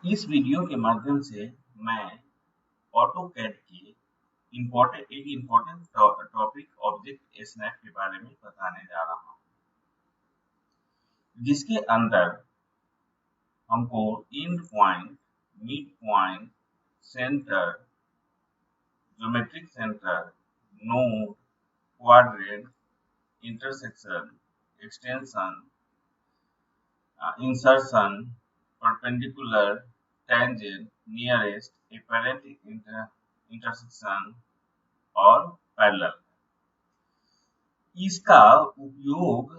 इस वीडियो के माध्यम से मैं ऑटोकैड के एक इम्पोर्टेंट टॉपिक ऑब्जेक्ट स्नैप के बारे में बताने जा रहा हूँ, जिसके अंदर हमको and point, mid point, centre, geometric centre, node, quadrant, intersection, extension, insertion, perpendicular, tangent, nearest, apparent intersection और पैरेलल। इसका उपयोग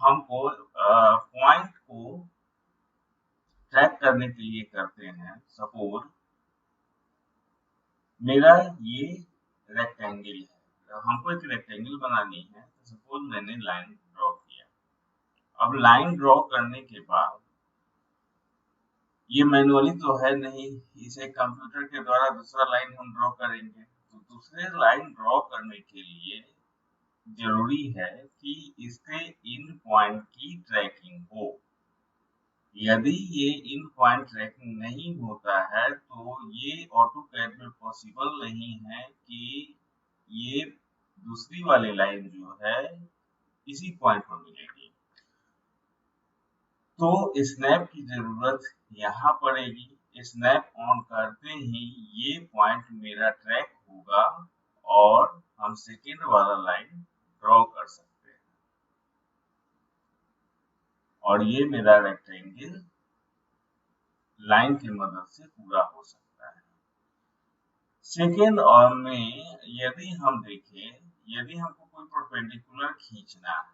हमको पॉइंट को ट्रैक करने के लिए करते हैं। सपोज मेरा ये रेक्टेंगल है, हमको एक रेक्टेंगल बनानी है। तो सपोज मैंने लाइन ड्रॉ किया। अब लाइन ड्रॉ करने के बाद ये मैनुअली तो है नहीं, इसे कंप्यूटर के द्वारा दूसरा लाइन हम ड्रॉ करेंगे। तो दूसरे लाइन ड्रॉ करने के लिए जरूरी है कि इसके इन पॉइंट की ट्रैकिंग हो। यदि ये इन पॉइंट ट्रैकिंग नहीं होता है तो ये ऑटोकैड में पॉसिबल नहीं है कि ये दूसरी वाली लाइन जो है इसी पॉइंट पर मिलेगी। तो स्नैप की जरूरत यहाँ पड़ेगी। स्नैप ऑन करते ही ये पॉइंट मेरा ट्रैक होगा और हम सेकेंड वाला लाइन ड्रॉ कर सकते हैं और ये मेरा रेक्टेंगल लाइन की मदद से पूरा हो सकता है। सेकेंड और में यदि हम देखें, यदि हमको कोई परपेंडिकुलर खींचना है,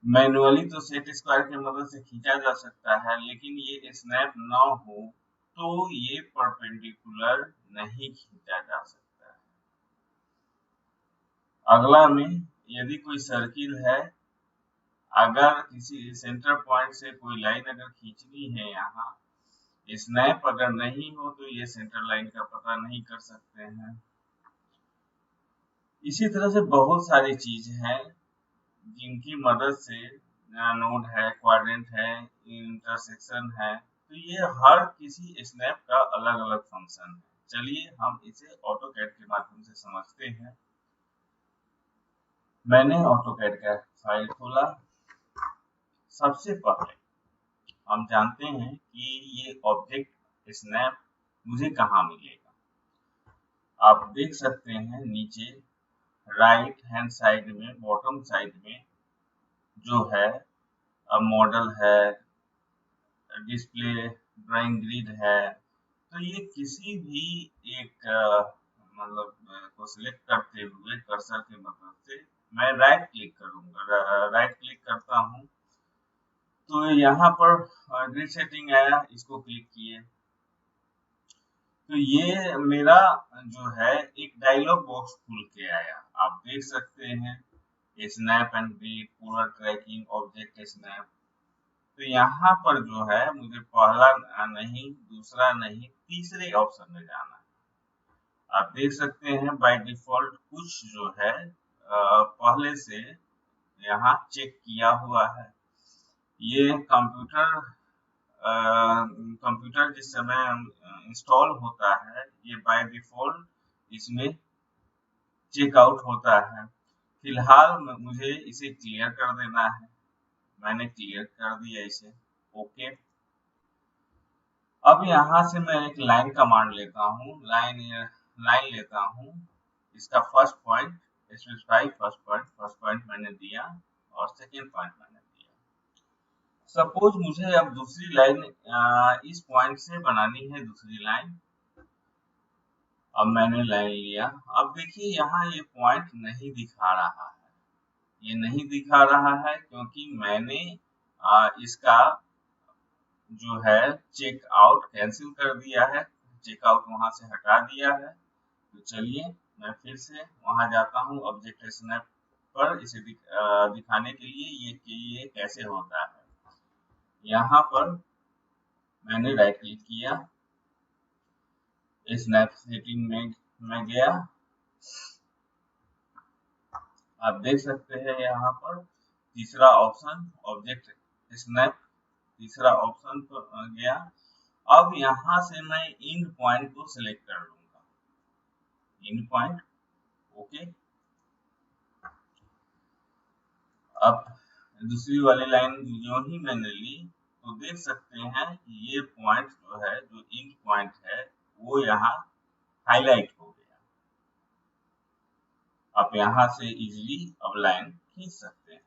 मैनुअली तो सेट स्क्वायर की मदद से खींचा जा सकता है, लेकिन ये स्नैप ना हो तो ये परपेंडिकुलर नहीं खींचा जा सकता है। अगला में यदि कोई सर्किल है, अगर किसी सेंटर पॉइंट से कोई लाइन अगर खींचनी है, यहाँ स्नैप अगर नहीं हो तो ये सेंटर लाइन का पता नहीं कर सकते हैं। इसी तरह से बहुत सारी चीज है जिनकी मदद से नोड है, क्वाड्रेंट है, इंटरसेक्शन है, तो ये हर किसी स्नैप का अलग अलग फंक्शन है। चलिए हम इसे ऑटोकैड के माध्यम से समझते हैं। मैंने ऑटोकैड का फाइल खोला। सबसे पहले हम जानते हैं कि ये ऑब्जेक्ट स्नैप मुझे कहाँ मिलेगा। आप देख सकते हैं नीचे राइट हैंड साइड में, बॉटम साइड में जो है मॉडल है, डिस्प्ले, ड्राइंग ग्रिड है। तो ये किसी भी एक को सिलेक्ट करते हुए कर्सर की मदद से मैं राइट क्लिक करूंगा। राइट क्लिक करता हूं तो यहाँ पर ग्रिड सेटिंग आया, इसको क्लिक किए तो ये मेरा जो है एक डायलॉग बॉक्स खुल के आया। आप देख सकते हैं snap and grid, polar tracking, object snap. तो यहाँ पर जो है मुझे पहला नहीं, दूसरा नहीं, तीसरे ऑप्शन में जाना है। आप देख सकते हैं बाय डिफॉल्ट कुछ जो है पहले से यहाँ चेक किया हुआ है। ये कंप्यूटर जिस समय इंस्टॉल होता है, ये बाय डिफॉल्ट इसमें चेकआउट होता है। फिलहाल मुझे इसे क्लियर कर देना है। मैंने क्लियर कर दिया इसे, ओके। अब यहाँ से मैं एक लाइन कमांड लेता हूँ, लाइन लेता हूँ। इसका first point specify, first point मैंने दिया और सेकेंड पॉइंट मैंने दिया। सपोज मुझे अब दूसरी लाइन इस पॉइंट से बनानी है, दूसरी लाइन। अब मैंने लाइन लिया। अब देखिए यहाँ ये पॉइंट नहीं दिखा रहा है। ये नहीं दिखा रहा है क्योंकि मैंने इसका जो है चेक आउट कैंसिल कर दिया है, चेकआउट वहां से हटा दिया है। तो चलिए मैं फिर से वहां जाता हूँ ऑब्जेक्ट स्नैप पर, इसे दिखाने के लिए ये कैसे होता है। यहाँ पर मैंने राइट क्लिक किया, स्नैप सेटिंग में मैं गया। आप देख सकते हैं यहाँ पर तीसरा ऑप्शन ऑब्जेक्ट स्नैप, तीसरा ऑप्शन पर गया। अब यहाँ से मैं इन पॉइंट को सिलेक्ट कर लूंगा, इन पॉइंट, ओके। अब दूसरी वाली लाइन जो ही मैंने ली तो देख सकते हैं कि ये पॉइंट जो है, जो इन पॉइंट है, वो यहाँ हाईलाइट हो गया। आप यहाँ से इजीली अब लाइन खींच सकते हैं।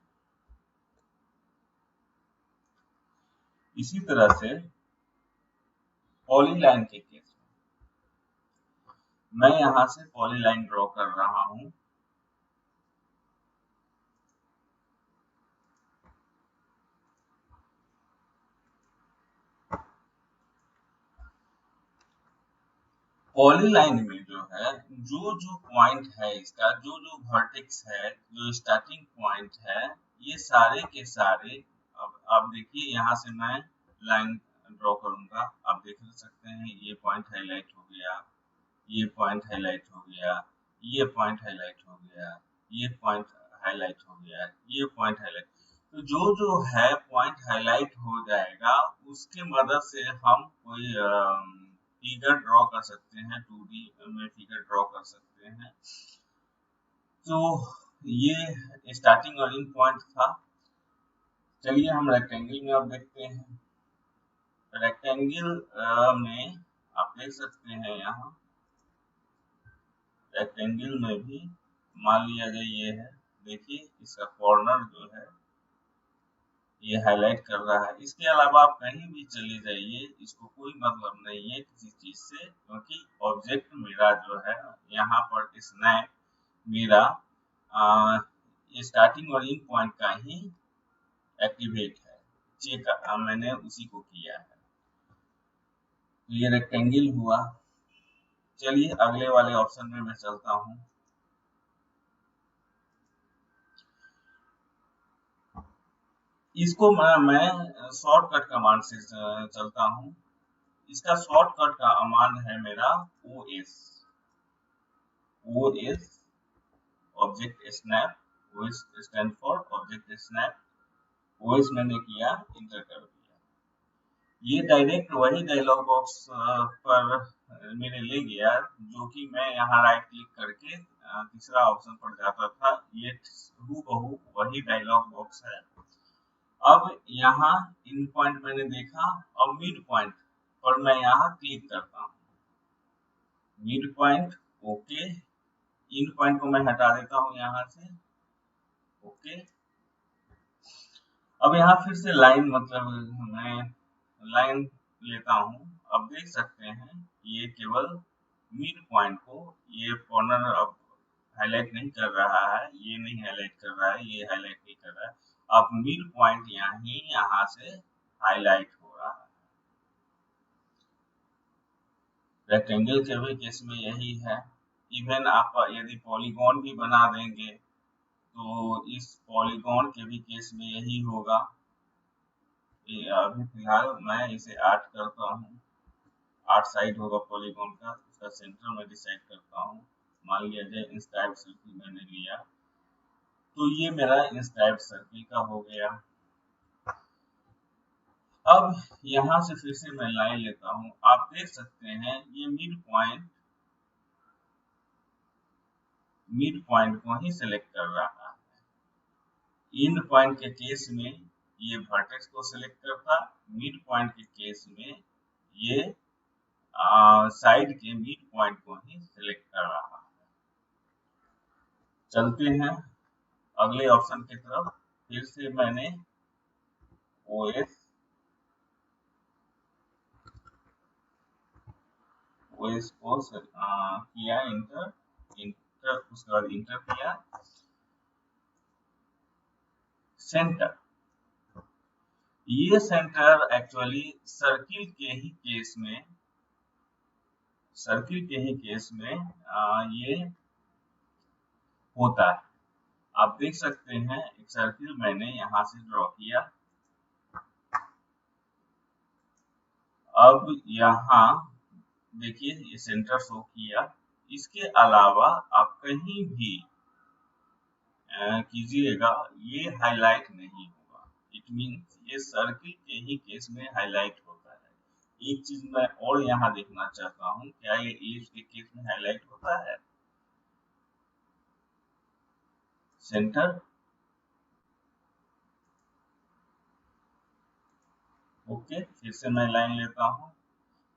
इसी तरह से पॉलीलाइन के केस में मैं यहाँ से पॉलीलाइन ड्रॉ कर रहा हूँ। पॉलीलाइन में जो है, जो पॉइंट है इसका, जो वर्टेक्स है, जो स्टार्टिंग पॉइंट है, ये सारे के सारे, अब आप देखिए यहाँ से मैं लाइन ड्रॉ करूंगा, आप देख सकते हैं ये पॉइंट हाईलाइट हो गया, ये पॉइंट हाईलाइट हो गया, ये पॉइंट हाईलाइट हो गया, ये पॉइंट हाईलाइट हो गया, ये पॉइंट हाईलाइट। तो जो है पॉइंट हाईलाइट हो जाएगा, उसके मदद से हम कोई फिगर ड्रॉ कर सकते हैं, 2D में फिगर ड्रॉ कर सकते हैं। तो ये स्टार्टिंग और एंड पॉइंट था। चलिए हम रेक्टेंगल में अब देखते हैं। रेक्टेंगल में आप देख सकते हैं, यहाँ रेक्टेंगल में भी मान लिया जाए ये है, देखिए इसका कॉर्नर जो है ये हाईलाइट कर रहा है। इसके अलावा आप कहीं भी चले जाइए, इसको कोई मतलब नहीं है किसी चीज से, क्योंकि ऑब्जेक्ट मेरा जो है यहाँ पर स्नैप मेरा स्टार्टिंग और एंड पॉइंट का ही एक्टिवेट है, चेक मैंने उसी को किया है। तो ये रेक्टेंगल हुआ। चलिए अगले वाले ऑप्शन में मैं चलता हूँ। इसको मैं शॉर्टकट कमांड से चलता हूँ। इसका शॉर्टकट का कमांड है मेरा OS, OS object snap, OS stand for object snap. OS मैंने किया, इंटर कर दिया। ये डायरेक्ट वही डायलॉग बॉक्स पर मेरे ले गया, जो कि मैं यहाँ राइट क्लिक करके तीसरा ऑप्शन पर जाता था। ये हूबहू वही डायलॉग बॉक्स है। अब यहाँ इन पॉइंट मैंने देखा, अब मिड पॉइंट पर मैं यहाँ क्लिक करता हूँ, मिड पॉइंट, ओके। इन पॉइंट को मैं हटा देता हूँ यहाँ से, ओके। अब यहाँ फिर से लाइन, मतलब मैं लाइन लेता हूँ। अब देख सकते हैं ये केवल मिड पॉइंट को, ये कॉर्नर अब हाईलाइट नहीं कर रहा है, ये नहीं हाईलाइट कर रहा है, ये हाईलाइट नहीं कर रहा है। अब मिड पॉइंट यहाँ से हाईलाइट हो रहा है। रेक्टेंगल के भी केस में यही है। इवन आप यदि पॉलीगॉन भी बना देंगे तो इस पॉलीगॉन के भी केस में यही होगा। अभी फिलहाल मैं इसे 8 करता हूँ, 8 साइड होगा पॉलीगॉन का, उसका सेंटर में डिसाइड करता हूँ। मान लिया जाए इंस्क्राइब सर्किल मैंने लिया, तो ये मेरा इंस्क्राइब सर्किल का हो गया। अब यहाँ से फिर से मैं लाइन लेता हूँ। आप देख सकते हैं ये मिड पॉइंट को ही सिलेक्ट कर रहा है। एंड पॉइंट के केस में ये वर्टेक्स को सिलेक्ट करता, मिड पॉइंट के केस में ये साइड के मिड पॉइंट को ही सिलेक्ट कर रहा है। चलते हैं अगले ऑप्शन की तरफ। फिर से मैंने OS को किया इंटर, उसके बाद इंटर किया। सेंटर, ये सेंटर एक्चुअली सर्किल के ही केस में ये होता है। आप देख सकते हैं एक सर्किल मैंने यहाँ से ड्रॉ किया। अब यहाँ देखिए ये सेंटर शो किया। इसके अलावा आप कहीं भी कीजिएगा, ये हाईलाइट नहीं होगा, इट मीन्स ये सर्किल के ही केस में हाईलाइट होता है। एक चीज मैं और यहाँ देखना चाहता हूँ, क्या ये इलिप्स के केस में हाईलाइट होता है? सेंटर, ओके, फिर से मैं लाइन लेता हूँ।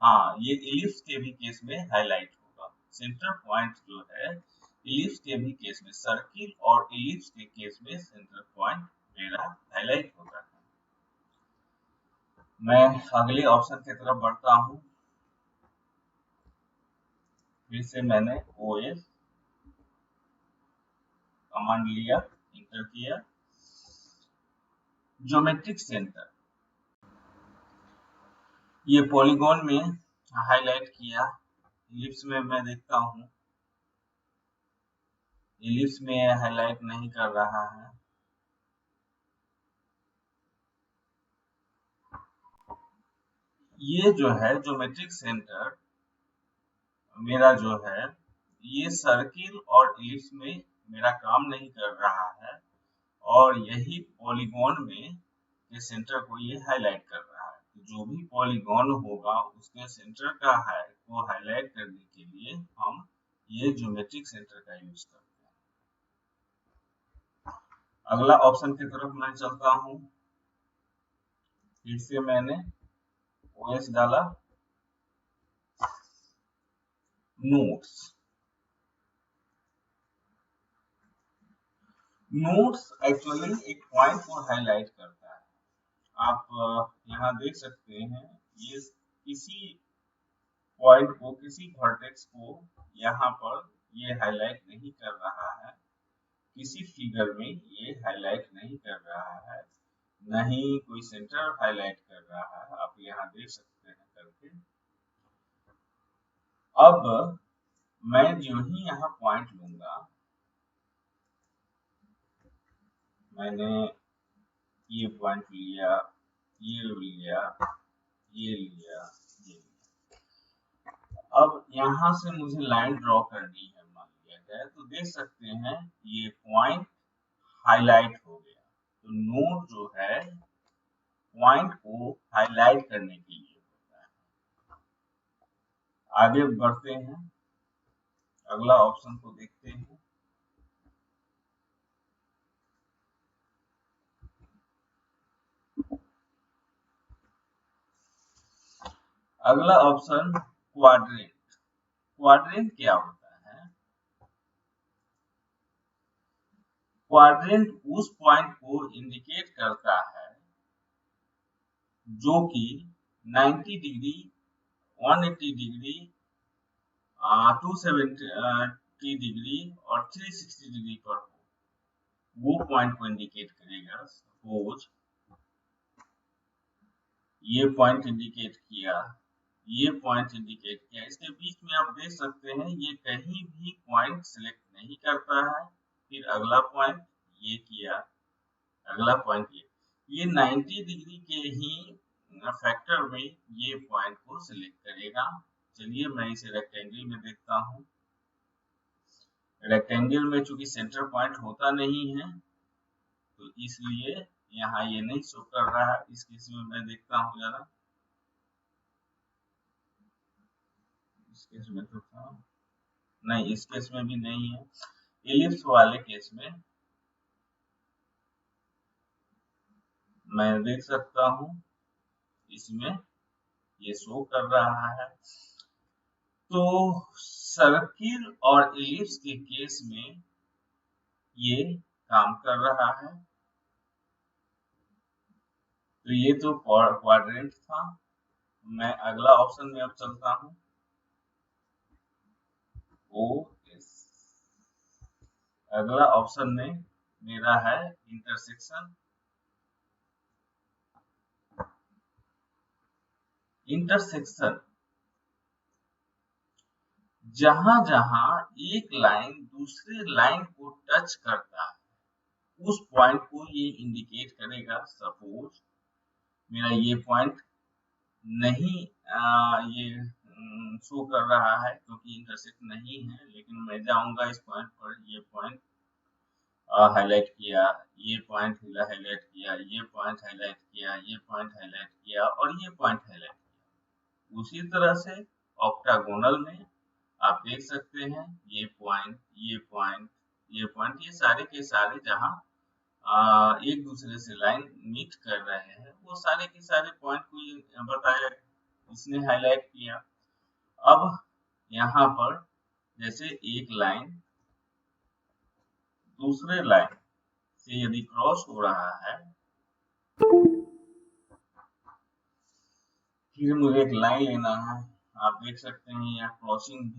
हाँ, ये इलिप्स के भी केस में हाईलाइट होगा। सेंटर पॉइंट जो है इलिप्स के भी केस में, सर्किल और इलिप्स के केस में सेंटर पॉइंट मेरा हाईलाइट होता है। मैं अगले ऑप्शन की तरफ बढ़ता हूँ। फिर से मैंने OS कमांड लिया, इंटर किया, ज्योमेट्रिक सेंटर, ये पॉलीगॉन में हाईलाइट किया। इलिप्स में मैं देखता हूँ, इलिप्स में हाईलाइट नहीं कर रहा है। ये जो है ज्योमेट्रिक सेंटर मेरा जो है, ये सर्किल और इलिप्स में मेरा काम नहीं कर रहा है, और यही पॉलीगॉन में के सेंटर को ये हाईलाइट कर रहा है। तो जो भी पॉलीगॉन होगा उसके सेंटर का को हाईलाइट करने के लिए हम ये ज्योमेट्रिक सेंटर का यूज करते हैं। अगला ऑप्शन की तरफ मैं चलता हूँ। फिर से मैंने OS डाला, नोट्स। नोट्स एक्चुअली एक पॉइंट को हाईलाइट करता है। आप यहाँ देख सकते हैं, ये किसी पॉइंट को, किसी वर्टेक्स को यहाँ पर ये हाईलाइट नहीं कर रहा है, किसी फिगर में ये हाईलाइट नहीं कर रहा है, न ही कोई सेंटर हाईलाइट कर रहा है। आप यहाँ देख सकते हैं करके। अब मैं जो ही यहाँ पॉइंट लूंगा, मैंने ये पॉइंट लिया, ये लिया, ये लिया, ये लिया। अब यहाँ से मुझे लाइन ड्रॉ करनी है, मान लिया जाए, तो देख सकते हैं ये पॉइंट हाईलाइट हो गया। तो नोड जो है पॉइंट को हाईलाइट करने के लिए होता है। आगे बढ़ते हैं, अगला ऑप्शन को देखते हैं। अगला ऑप्शन क्वाड्रेंट। क्वाड्रेंट क्या होता है? क्वाड्रेंट उस पॉइंट को इंडिकेट करता है जो कि 90 डिग्री, 180 डिग्री, 270 डिग्री और 360 डिग्री पर हो, वो पॉइंट को इंडिकेट करेगा। सपोज ये पॉइंट इंडिकेट किया, ये पॉइंट इंडिकेट किया, इसके बीच में आप देख सकते हैं ये कहीं भी पॉइंट सिलेक्ट नहीं करता है। फिर अगला पॉइंट ये किया, अगला पॉइंट ये 90 डिग्री के ही फैक्टर में ये पॉइंट को सिलेक्ट करेगा। चलिए मैं इसे रेक्टेंगल में देखता हूँ। रेक्टेंगल में चूंकि सेंटर पॉइंट होता नहीं है, तो इसलिए यहाँ ये नहीं शो कर रहा है। इस केस में मैं देखता हूँ जरा, इस केस में तो था नहीं, इस केस में भी नहीं है। इलिप्स वाले केस में मैं देख सकता हूँ, इसमें ये शो कर रहा है। तो सर्किल और इलिप्स के केस में ये काम कर रहा है। तो ये तो क्वाड्रेंट था। मैं अगला ऑप्शन में अब चलता हूँ, OS। अगला ऑप्शन में मेरा है इंटरसेक्शन। इंटरसेक्शन जहां जहां एक लाइन दूसरे लाइन को टच करता है, उस पॉइंट को ये इंडिकेट करेगा। सपोज मेरा ये पॉइंट नहीं ये शो कर रहा है क्योंकि इंटरसेक्ट नहीं है, लेकिन मैं जाऊंगा इस पॉइंट पर, ये पॉइंट हाईलाइट किया, ये पॉइंट हाईलाइट किया, ये पॉइंट हाईलाइट किया, ये पॉइंट हाईलाइट किया और ये पॉइंट हाईलाइट किया। उसी तरह से ऑक्टागोनल में आप देख सकते हैं ये पॉइंट, ये पॉइंट, ये पॉइंट, ये सारे के सारे जहाँ एक दूसरे से लाइन मीट कर रहे हैं, वो सारे के सारे पॉइंट को ये बताया, इसने हाईलाइट किया। अब यहाँ पर जैसे एक लाइन दूसरे लाइन से यदि क्रॉस हो रहा है, फिर मुझे एक लाइन लेना है। आप देख सकते हैं यहाँ क्रॉसिंग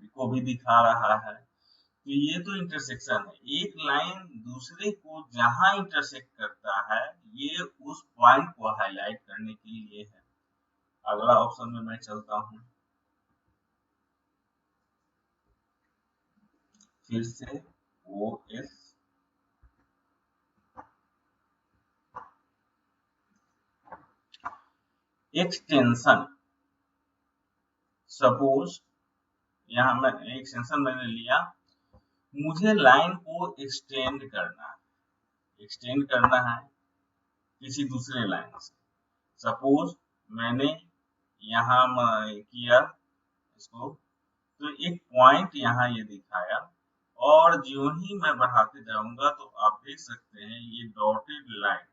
को भी दिखा रहा है। तो ये तो इंटरसेक्शन है। एक लाइन दूसरे को जहां इंटरसेक्ट करता है, ये उस पॉइंट को हाईलाइट करने के लिए है। अगला ऑप्शन में मैं चलता हूँ, फिर से ओ एस एक्सटेंशन। सपोज यहाँ मैं एक्सटेंशन मैंने लिया, मुझे लाइन को एक्सटेंड करना है किसी दूसरे लाइन से। सपोज मैंने यहाँ किया इसको, तो एक पॉइंट यहाँ ये दिखाया और जो ही मैं बढ़ाते जाऊंगा तो आप देख सकते हैं ये डॉटेड लाइन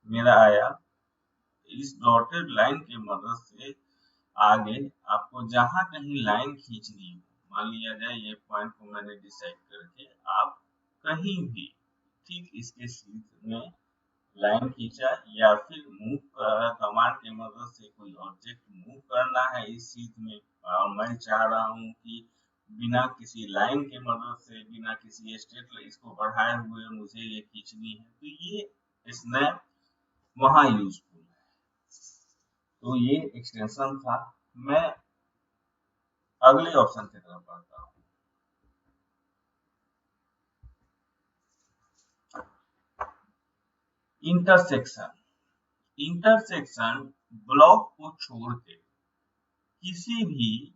मेरा आया। इस डॉटेड लाइन की मदद से आगे आपको जहां कहीं लाइन खींचनी हो, मान लिया जाए ये पॉइंट को मैंने डिसाइड करके आप कहीं भी ठीक इसके सीध में लाइन खींचा, या फिर मूव कमांड की मदद से कोई ऑब्जेक्ट मूव करना है इस सीध में, और मैं चाह रहा हूँ कि बिना किसी लाइन के मदद से, बिना किसी स्टेट इसको बढ़ाए हुए मुझे ये खींचनी है, तो ये स्नैप वहां यूजफुल है। तो ये एक्सटेंशन था। मैं अगले ऑप्शन की तरफ बढ़ता हूँ। इंटरसेक्शन। इंटरसेक्शन ब्लॉक को छोड़ के किसी भी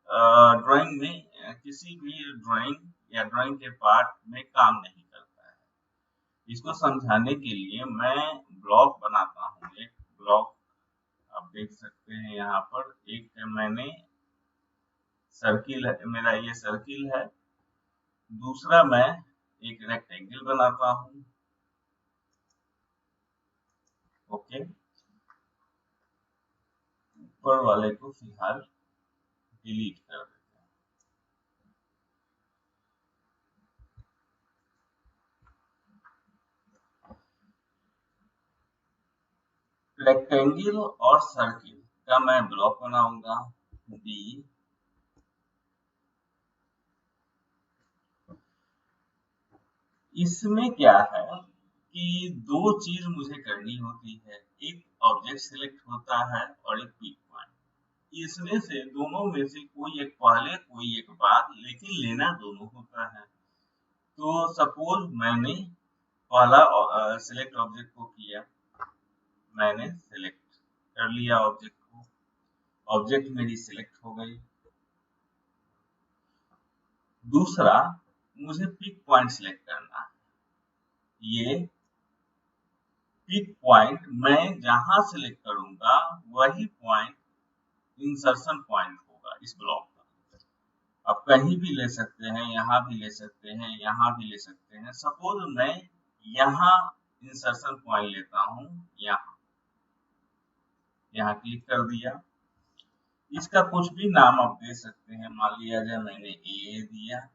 ड्राइंग में, किसी भी ड्राइंग या ड्राइंग के पार्ट में काम नहीं करता है। इसको समझाने के लिए मैं ब्लॉक बनाता हूँ। एक ब्लॉक आप देख सकते हैं यहाँ पर, एक मैंने सर्किल है, मेरा ये सर्किल है। दूसरा मैं एक रेक्टेंगल बनाता हूँ। ओके, ऊपर वाले को फिलहाल डिलीट कर देते हैं। रेक्टेंगल और सर्किल का मैं ब्लॉक बनाऊंगा बी। इसमें क्या है कि दो चीज मुझे करनी होती है, एक ऑब्जेक्ट सिलेक्ट होता है और एक पिक पॉइंट। इसमें से दोनों में से कोई एक पहले कोई एक बाद, लेकिन लेना दोनों होता है। तो सपोज मैंने पहला सिलेक्ट ऑब्जेक्ट को किया, मैंने सिलेक्ट कर लिया ऑब्जेक्ट को, ऑब्जेक्ट मेरी सिलेक्ट हो गई। दूसरा मुझे पिक पॉइंट सिलेक्ट करना है। ये पिक पॉइंट मैं जहां सिलेक्ट करूंगा वही पॉइंट इंसर्शन पॉइंट होगा इस ब्लॉक का। आप कहीं भी ले सकते हैं, यहाँ भी ले सकते हैं, यहाँ भी ले सकते हैं। सपोज मैं यहाँ इंसर्शन पॉइंट लेता हूँ, यहाँ क्लिक कर दिया। इसका कुछ भी नाम आप दे सकते हैं, मान लिया जाए मैंने ए दिया,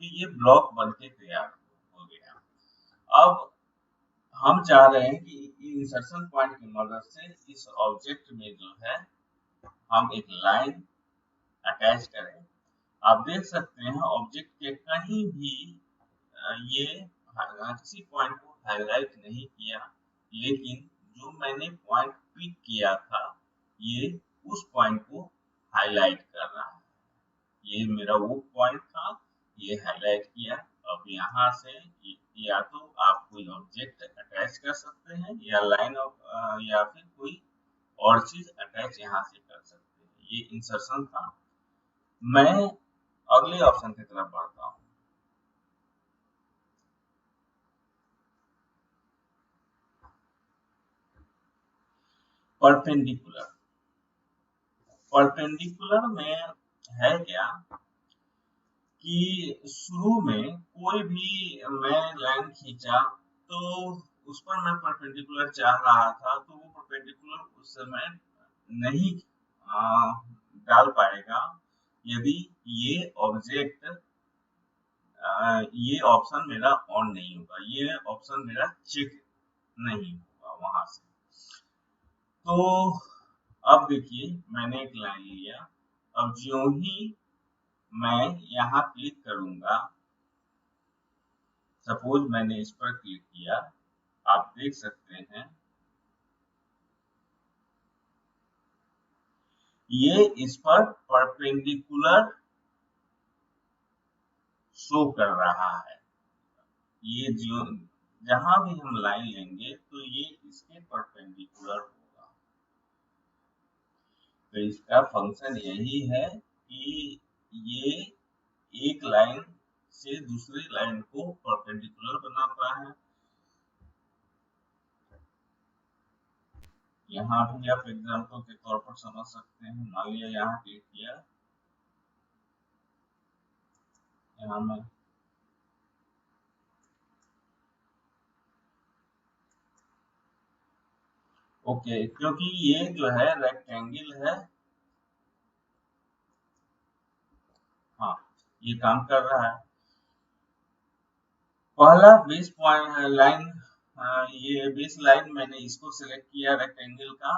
कि ये ब्लॉक बनके तैयार हो गया। अब हम चाह रहे हैं कि इंसर्शन पॉइंट की मदद से इस ऑब्जेक्ट में जो है हम एक लाइन अटैच करें। आप देख सकते हैं ऑब्जेक्ट के कहीं भी ये किसी पॉइंट को हाईलाइट नहीं किया, लेकिन जो मैंने पॉइंट पिक किया था ये उस पॉइंट को हाईलाइट कर रहा है। ये मेरा वो पॉइंट था, ये हाईलाइट किया। अब यहाँ से या तो आप कोई ऑब्जेक्ट अटैच कर सकते हैं, या लाइन ऑफ या फिर कोई और चीज अटैच यहाँ से कर सकते हैं। ये इंसर्शन था। मैं अगले ऑप्शन की तरफ बढ़ता हूँ। परपेंडिकुलर। परपेंडिकुलर में है क्या कि शुरू में कोई भी मैं लाइन खींचा तो उस पर मैं परपेंडिकुलर चाह रहा था, तो वो परपेंडिकुलर उस समय नहीं डाल पाएगा यदि ये ऑब्जेक्ट ये ऑप्शन मेरा ऑन नहीं होगा, ये ऑप्शन मेरा चेक नहीं होगा वहां से। तो अब देखिए मैंने एक लाइन लिया, अब जो ही मैं यहाँ क्लिक करूंगा, सपोज मैंने इस पर क्लिक किया, आप देख सकते हैं ये इस पर परपेंडिकुलर शो कर रहा है। ये जो जहां भी हम लाइन लेंगे तो ये इसके परपेंडिकुलर होगा। तो इसका फंक्शन यही है कि ये एक लाइन से दूसरी लाइन को परपेंडिकुलर बनाता है। यहाँ भी आप एग्जाम्पल के तौर पर समझ सकते हैं। मान लिया यहाँ क्लिक किया, यहाँ मैं ओके, क्योंकि ये जो है रेक्टेंगल है, हाँ ये काम कर रहा है। पहला बेस पॉइंट लाइन, ये बेस लाइन मैंने इसको सिलेक्ट किया रेक्टेंगल का,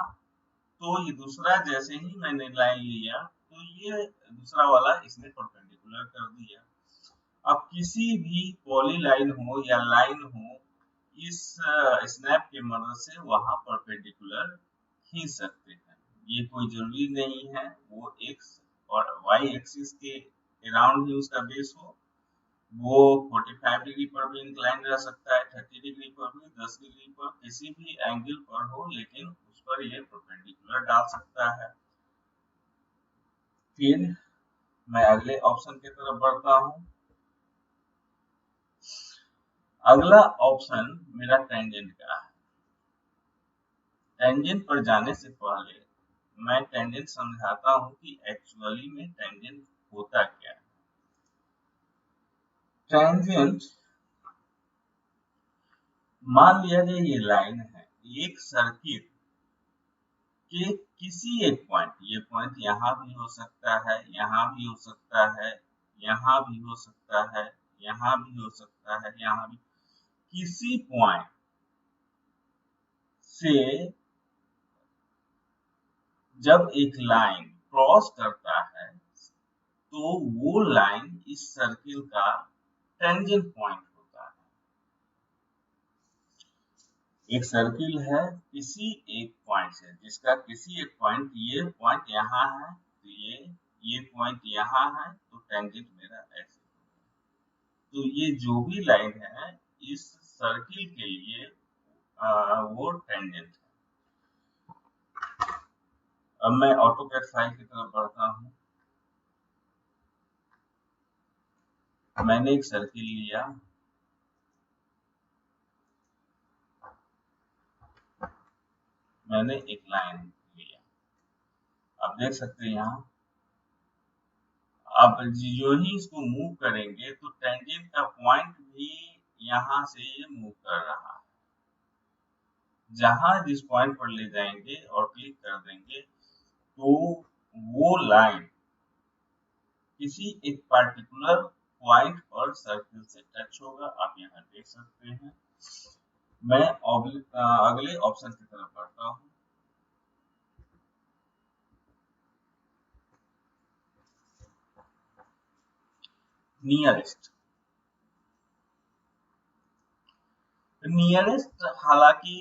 तो ये दूसरा जैसे ही मैंने लाइन लिया तो ये दूसरा वाला इसने परपेंडिकुलर कर दिया। अब किसी भी पॉली लाइन हो या लाइन हो, इस स्नैप के मदद से वहां परपेंडिकुलर खींच सकते हैं। ये कोई जरूरी नहीं है वो एक्स और वाई एक्सिस के अराउंड ही उसका बेस हो। वो 45 डिग्री पर भी इंक्लाइन रह सकता है, 30 डिग्री पर भी, 10 डिग्री पर, किसी भी एंगल पर हो, लेकिन उस पर ये परपेंडिकुलर डाल सकता है। फिर मैं अगले ऑप्शन की तरफ बढ़ता हूँ। अगला ऑप्शन मेरा टेंजेंट का है। टेंजेंट पर जाने से पहले मैं टेंजेंट समझाता हूँ कि एक्चुअली में टेंजेंट होता क्या है। टेंजेंट, मान लिया जाए ये लाइन है, एक सर्किल के किसी एक पॉइंट, ये पॉइंट यहाँ भी हो सकता है, यहाँ भी हो सकता है, यहाँ भी हो सकता है, यहाँ भी हो सकता है, यहाँ भी, किसी पॉइंट से जब एक लाइन क्रॉस करता है तो वो लाइन इस सर्किल का टेंजेंट पॉइंट होता है। एक सर्किल है किसी एक पॉइंट से, जिसका किसी एक पॉइंट, ये पॉइंट यहाँ है तो ये पॉइंट यहाँ है, तो टेंजेंट मेरा ऐसे। तो ये जो भी लाइन है इस सर्किल के लिए वो टेंजेंट है। अब मैं ऑटोकैड फाइल की तरफ बढ़ता हूँ। मैंने एक सर्किल लिया, मैंने एक लाइन लिया, आप देख सकते हैं यहाँ। अब जो ही इसको मूव करेंगे तो टेंजेंट का पॉइंट भी यहाँ से ये मूव कर रहा है। जहां जिस पॉइंट पर ले जाएंगे और क्लिक कर देंगे तो वो लाइन किसी एक पार्टिकुलर पॉइंट पर सर्किल से टच होगा, आप यहाँ देख सकते हैं। मैं अगले ऑप्शन की तरफ बढ़ता हूँ। नियरेस्ट। नियरेस्ट हालांकि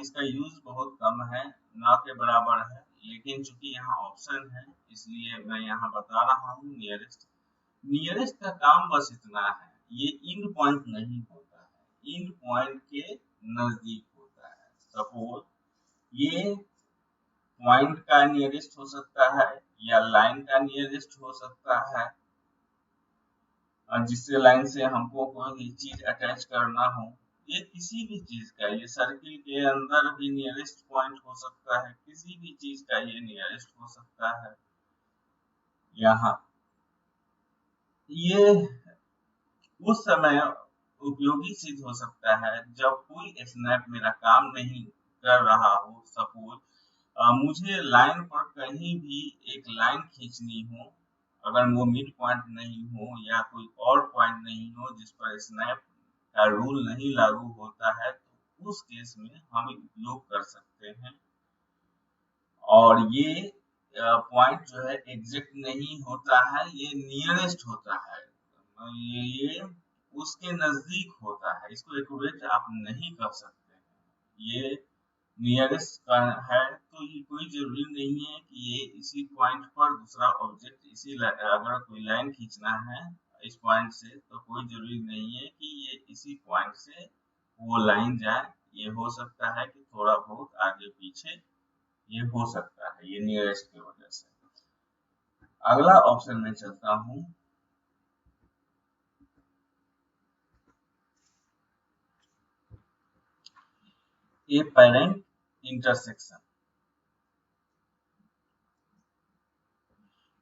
इसका यूज बहुत कम है, ना के बराबर है, लेकिन चूंकि यहाँ ऑप्शन है इसलिए मैं यहाँ बता रहा हूँ नियरेस्ट। नियरेस्ट का काम बस इतना है, ये इन पॉइंट नहीं होता है, इन पॉइंट के नजदीक होता है। सपोज ये पॉइंट का नियरेस्ट हो सकता है या लाइन का नियरेस्ट हो सकता है, जिससे लाइन से हमको कोई चीज अटैच करना हो। ये किसी भी चीज का, ये सर्किल के अंदर भी नियरेस्ट पॉइंट हो सकता है, किसी भी चीज का ये नियरेस्ट हो सकता है। यहाँ ये उस समय उपयोगी सिद्ध हो सकता है जब कोई स्नैप मेरा काम नहीं कर रहा हो। सपोज मुझे लाइन पर कहीं भी एक लाइन खींचनी हो, अगर वो मिड पॉइंट नहीं हो या कोई और पॉइंट नहीं हो जिस पर स्नैप का रूल नहीं लागू होता है, तो उस केस में हम उपयोग कर सकते हैं। और ये पॉइंट जो है एग्जैक्ट नहीं होता है, ये नियरेस्ट होता है, ये उसके नजदीक होता है, इसको एक्यूरेट आप नहीं कर सकते हैं। ये नियरेस्ट का है, तो ये कोई जरूरी नहीं है कि ये इसी पॉइंट पर दूसरा ऑब्जेक्ट अगर कोई लाइन खींचना है इस पॉइंट से, तो कोई जरूरी नहीं है कि ये इसी पॉइंट से वो लाइन जाए। ये हो सकता है कि थोड़ा बहुत आगे पीछे ये हो सकता है, ये नियरेस्ट की वजह से। अगला ऑप्शन में चलता हूँ। ये पेरेंट इंटरसेक्शन,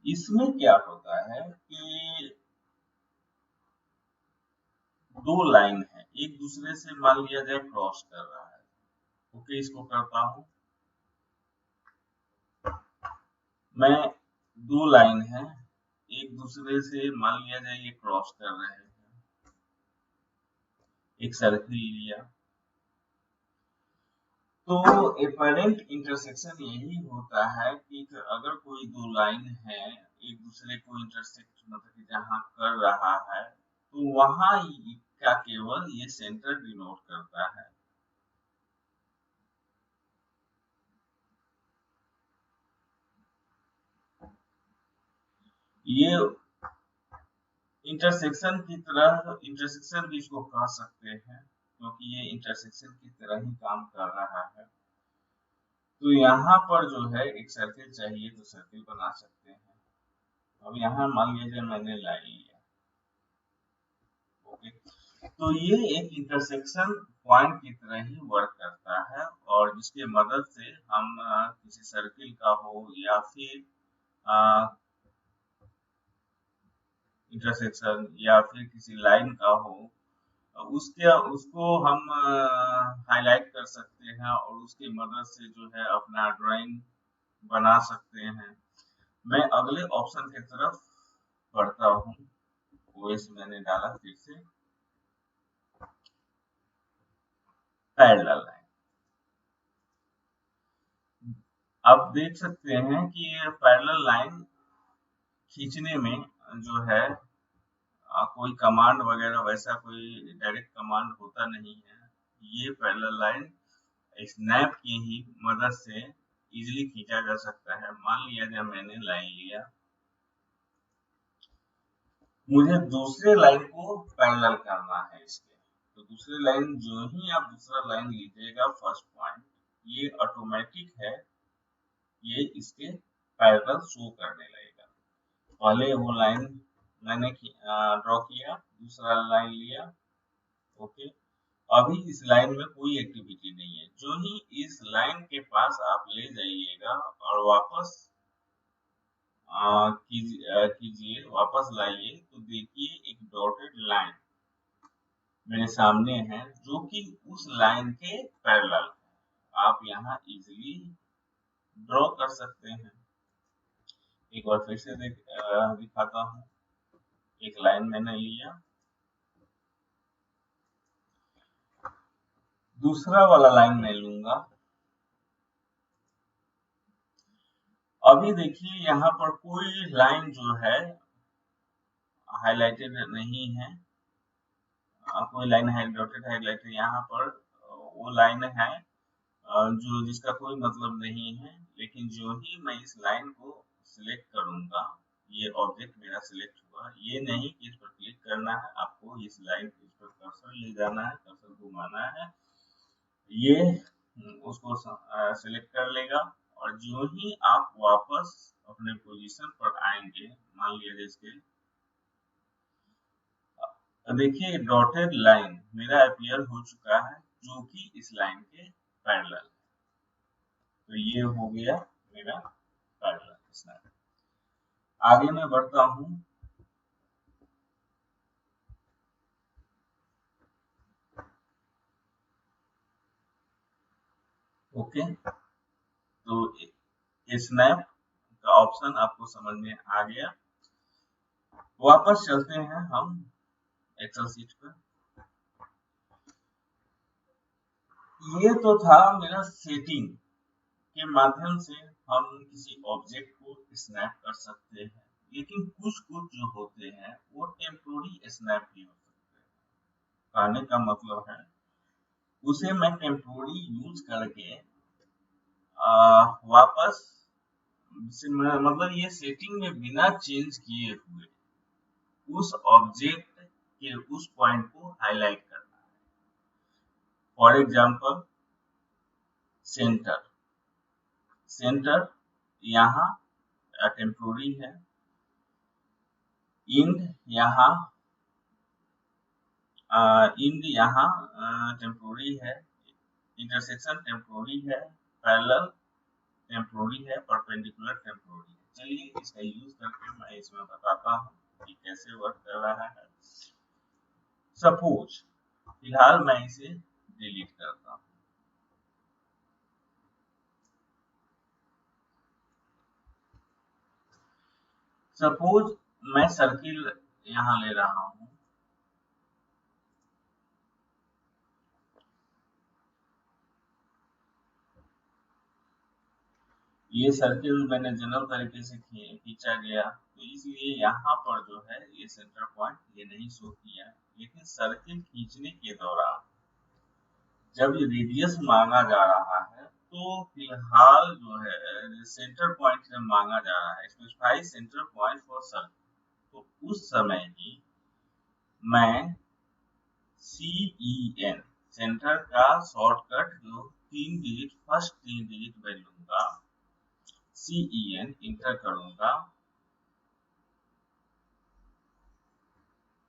इसमें क्या होता है कि दो लाइन है, एक दूसरे से मान लिया जाए क्रॉस कर रहा है। ओके, इसको करता हूं मैं। दो लाइन है, एक दूसरे से मान लिया जाए ये क्रॉस कर रहे हैं, एक सर्किल लिया। तो एपरेंट इंटरसेक्शन यही होता है कि अगर कोई दो लाइन है एक दूसरे को इंटरसेक्ट मतलब कि जहां कर रहा है, तो वहां का केवल ये सेंटर डिनोट करता है। ये इंटरसेक्शन की तरह, इंटरसेक्शन भी इसको कह सकते हैं क्योंकि ये इंटरसेक्शन की तरह ही काम कर रहा है। तो यहाँ पर जो है एक सर्किल चाहिए तो सर्किल बना सकते हैं। अब यहाँ मान लीजिए मैंने लाइन लिया। ओके, तो ये एक इंटरसेक्शन पॉइंट की तरह ही वर्क करता है, और जिसके मदद से हम किसी सर्किल का हो या फिर इंटरसेक्शन या फिर किसी लाइन का हो, उसको हम हाईलाइट कर सकते हैं और उसकी मदद से जो है अपना ड्राइंग बना सकते हैं। मैं अगले ऑप्शन की तरफ बढ़ता हूँ। ओएस मैंने डाला फिर से पैरेलल लाइन। आप देख सकते हैं कि ये पैरेलल लाइन खींचने में जो है कोई कमांड वगैरह वैसा कोई डायरेक्ट कमांड होता नहीं है। ये पैरेलल लाइन स्नैप की ही मदद से इजीली खींचा जा सकता है। मान लिया जब मैंने लाइन लिया, मुझे दूसरे लाइन को पैरेलल करना है इसके, तो दूसरी लाइन जो ही आप दूसरा लाइन लीजिएगा फर्स्ट पॉइंट, ये ऑटोमेटिक है, ये इसके पैरेलल शो करने लगेगा। पहले वो लाइन मैंने ड्रॉ किया, दूसरा लाइन लिया। ओके, अभी इस लाइन में कोई एक्टिविटी नहीं है। जो ही इस लाइन के पास आप ले जाइएगा और वापस कीजिए, वापस लाइए, तो देखिए एक डॉटेड लाइन मेरे सामने है जो कि उस लाइन के पैरेलल है। आप यहाँ इजीली ड्रॉ कर सकते हैं। एक बार फिर से दिखाता हूँ। एक लाइन मैंने लिया, दूसरा वाला लाइन मैं लूंगा। अभी देखिए यहाँ पर कोई लाइन जो है हाईलाइटेड नहीं है, कोई लाइन है डॉटेड हाईलाइटेड यहाँ पर, वो लाइन है जो जिसका कोई मतलब नहीं है। लेकिन जो ही मैं इस लाइन को सिलेक्ट करूंगा, ये ऑब्जेक्ट मेरा सिलेक्ट हुआ। ये नहीं कि इस पर क्लिक करना है, आपको इस लाइन इस पर कर्सर ले जाना है, कर्सर घुमाना है, ये उसको सिलेक्ट कर लेगा और जो ही आप वापस अपने पोजीशन पर आएंगे, मान लिया इसके, देखिए डॉटेड लाइन मेरा अपीयर हो चुका है जो कि इस लाइन के पैरेलल है। तो ये हो गया मेरा पैरेलल स्नैप। आगे मैं बढ़ता हूं। ओके, तो स्नैप का ऑप्शन आपको समझ में आ गया। वापस चलते हैं हम एक्सेल सीट पर। ये तो था मेरा सेटिंग के माध्यम से हम किसी ऑब्जेक्ट को स्नैप कर सकते हैं, लेकिन कुछ जो होते हैं वो टेम्पोररी स्नैप भी हो सकते हैं। कहने का मतलब है उसे मैं टेम्पोररी यूज करके वापस मतलब ये सेटिंग में बिना चेंज किए हुए उस ऑब्जेक्ट के उस पॉइंट को हाईलाइट करना है। फॉर एग्जांपल सेंटर, सेंटर यहाँ टेम्पोररी है, इंड यहाँ टेम्पोररी है, इंटरसेक्शन टेम्पोररी है, पैरेलल टेम्पोररी है, परपेंडिकुलर टेम्पोररी है। चलिए इसका यूज करके मैं इसमें बताता हूँ कि कैसे वर्क कर रहा है। सपोज फिलहाल मैं इसे डिलीट करता हूँ। सपोज मैं सर्किल यहाँ ले रहा हूँ, ये सर्किल मैंने जनरल तरीके से खींचा गया, तो इसलिए यहाँ पर जो है ये सेंटर पॉइंट ये नहीं शो किया। लेकिन सर्किल खींचने के दौरान जब रेडियस मांगा जा रहा है तो फिलहाल जो है सेंटर पॉइंट जब मांगा जा रहा है, specify centre point for circle, तो उस समय ही मैं CEN सेंटर का शॉर्टकट जो 3 डिजिट फर्स्ट 3 डिजिट मैं लूंगा, CEN इंटर करूंगा,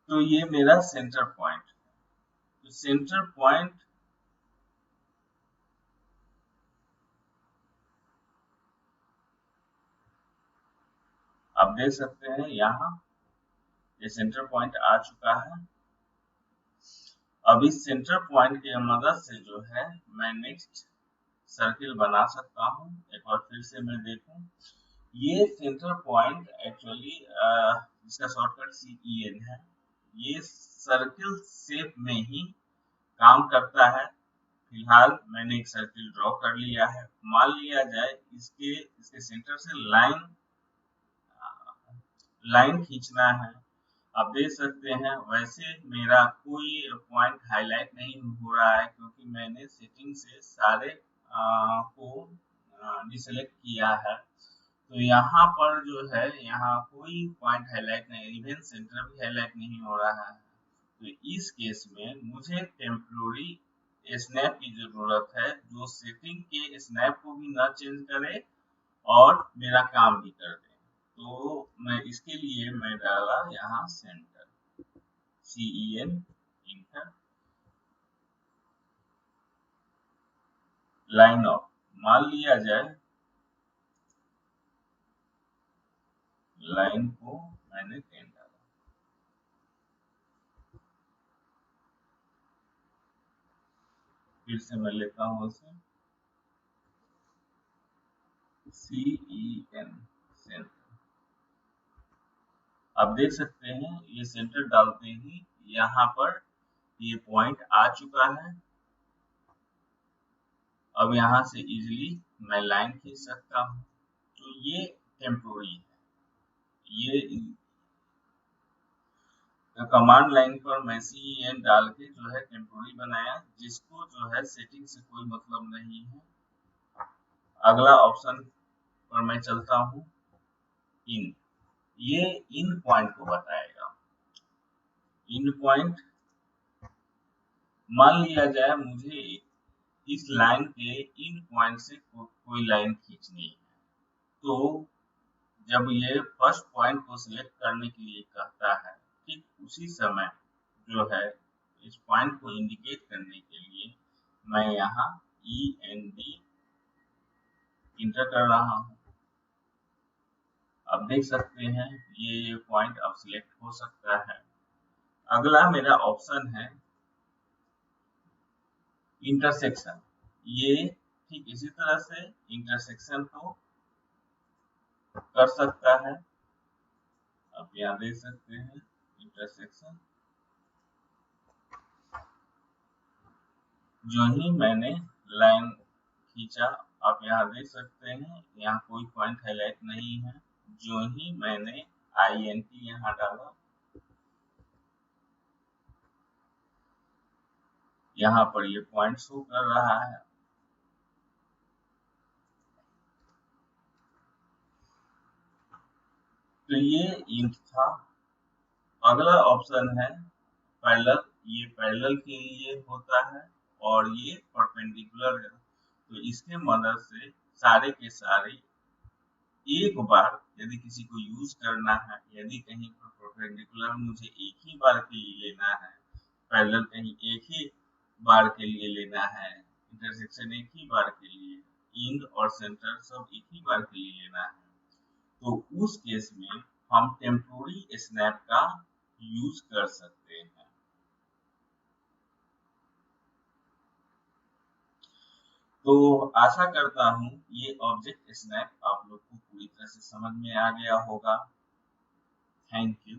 तो ये मेरा सेंटर पॉइंट। तो सेंटर पॉइंट आप देख सकते हैं यहाँ ये सेंटर पॉइंट आ चुका है। अब इस सेंटर पॉइंट की मदद से जो है मैं नेक्स्ट सर्किल बना सकता हूँ। एक बार फिर से मैं देखूं, ये सेंटर पॉइंट एक्चुअली इसका शॉर्टकट CEN है, ये सर्किल शेप में ही काम करता है। फिलहाल मैंने एक सर्किल ड्रॉ कर लिया है। मान लिया जाए इसके सेंटर से लाइन खींचना है। आप देख सकते हैं वैसे मेरा कोई पॉइंट हाईलाइट नहीं हो रहा है क्योंकि मैंने सेटिंग से सारे को डिसेलेक्ट किया है। तो यहाँ पर जो है यहाँ कोई पॉइंट हाईलाइट नहीं, इवन सेंटर भी हाईलाइट नहीं हो रहा है। तो इस केस में मुझे टेम्पोररी स्नैप की जरूरत है जो सेटिंग के स्नैप को भी न चेंज करे और मेरा काम भी कर दे। तो मैं इसके लिए मैं डाला यहाँ centre, CEN inter, line of, मान लिया जाए लाइन को मैंने 10 डाला। फिर से मैं लेता हूँ उसे CEN सेंटर। आप देख सकते हैं ये सेंटर डालते ही यहाँ पर ये पॉइंट आ चुका है। अब यहाँ से इजीली मैं लाइन खींच सकता हूँ। तो ये टेम्पोररी है, ये कमांड लाइन पर मैं CEN डाल के जो है टेम्पोररी बनाया, जिसको जो है सेटिंग से कोई मतलब नहीं है। अगला ऑप्शन पर मैं चलता हूँ, इन, ये इन पॉइंट को बताएगा। इन पॉइंट मान लिया जाए मुझे इस लाइन के इन पॉइंट से कोई लाइन खींचनी है। तो जब ये फर्स्ट पॉइंट को सिलेक्ट करने के लिए कहता है, ठीक उसी समय जो है इस पॉइंट को इंडिकेट करने के लिए मैं यहाँ END इंटर कर रहा हूँ। अब देख सकते हैं ये पॉइंट अब सिलेक्ट हो सकता है। अगला मेरा ऑप्शन है इंटरसेक्शन। ये ठीक इसी तरह से इंटरसेक्शन को कर सकता है। आप यहाँ देख सकते हैं इंटरसेक्शन। जो ही मैंने लाइन खींचा, आप यहाँ देख सकते हैं यहाँ कोई पॉइंट हाईलाइट नहीं है। जो ही मैंने INT यहाँ डाला, यहाँ पर ये पॉइंट शो कर रहा है। तो ये इंट था। अगला ऑप्शन है पैरेलल। ये पैरेलल के लिए होता है और ये परपेंडिकुलर है। तो इसके मदद से सारे के सारे एक बार यदि किसी को यूज करना है, यदि कहीं पर परपेंडिकुलर मुझे एक ही बार के लिए लेना है, पैरेलल कहीं एक ही बार के लिए लेना है, इंटरसेक्शन एक ही बार के लिए, इंड और सेंटर सब एक ही बार के लिए लेना है, तो उस केस में हम टेम्पोररी स्नैप का यूज कर सकते हैं। तो आशा करता हूँ ये ऑब्जेक्ट स्नैप आप लोग को पूरी तरह से समझ में आ गया होगा। Thank you.